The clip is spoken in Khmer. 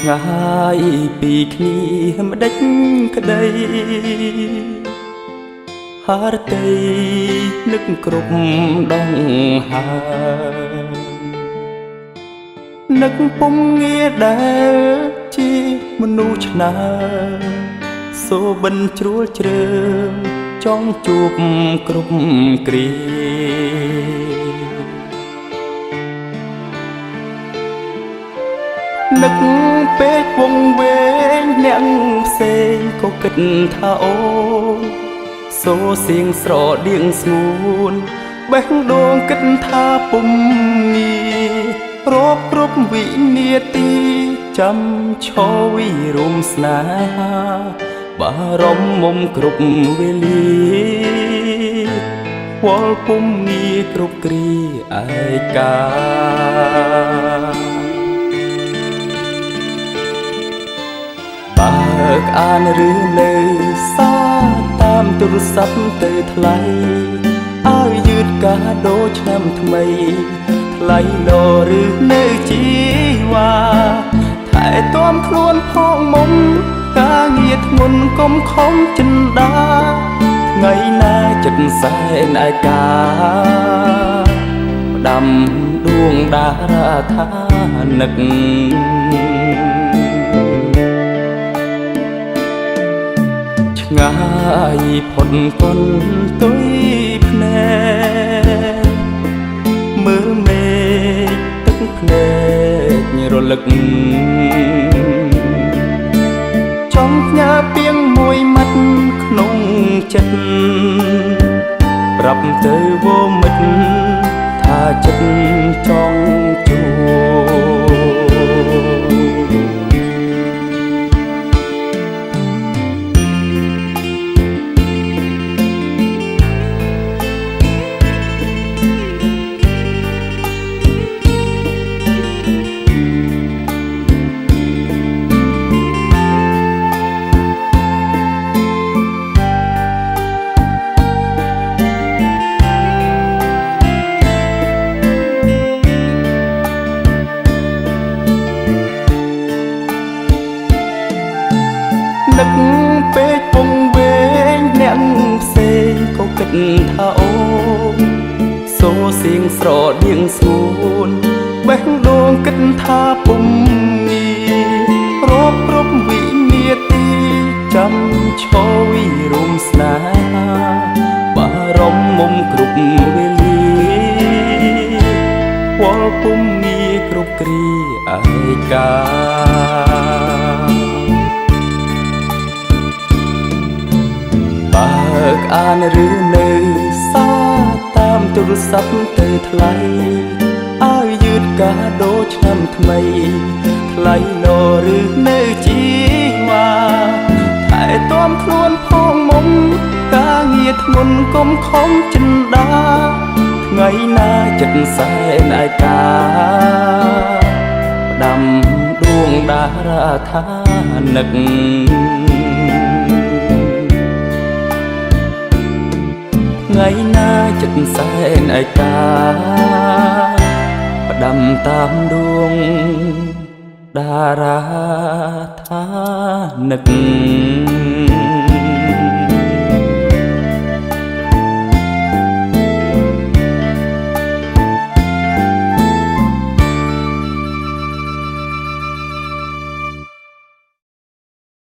ឆ្ងាយពីគ្នាម្ដេចក្ដីហារតីនឹកគ្រប់ដងហើនឹកពុំងាដែលជាមនុស្សឆ្នើសូបិនជ្រួលជ្រើចង់ជួបគ្រប់គ្រានឹកពេកវងវែងអ្នកផ្សេងក៏គិតថាអូនសូសៀងស្រដៀងស្ងួនបេះដូងគិតថាពុំងារបគ្រប់វិនាទីចាំឈរវិរមស្នេហាបារម្ភមុំគ្រប់វេលាវល់ពុំងាគ្រប់គ្រាឯកាបើកអានរឿងលើសារតាមទូរស័ព្ទទៅថ្លៃឲ្យយឺតកាដូឆ្នាំថ្មីថ្លៃលោឬនៅជីវ៉ាថែទាំខ្លួនផងមុំការងារធ្ងន់កុំខំចិនដាថ្ងៃណាចិត្តសែនឯកាផ្ដាំដួងតារាថានឹកឆ្ងាយផុតកុនទុយភ្នែកមើលមេឃទឹកភ្នែករលឹកចង់ផ្ញើពាងមួយម៉ាត់ក្នុងចិត្តប្រាប់ទៅវមិត្តថាចិត្តចង់ជួនឹកពេកពងវែងអ្នកផ្សេងក៏គិតថាអូនសូសៀងស្រដៀងស្ងួនបេះដូងគិតថាពុំងារបគ្រប់វិនាទីចាំឈរវិរមស្នេហាបារម្ភមុំគ្រប់វេលាវល់ពុំងាគ្រប់គ្រាឯកាបើកអានរឿងនៅសារតាមទូរស័ព្ទទៅថ្លៃឲ្យយឺតកាដូឆ្នាំថ្មីថ្លៃលោឬនៅជីវ៉ាថែទាំខ្លួនផងមុំការងារធ្ងន់កុំខំចិនដាថ្ងៃណាចិត្តសែនឯកាផ្ដាំដួងតារាថានឹកថ្ងៃណាចិត្តសែនឯកាផ្ដាំតាមដួងតារាថានឹក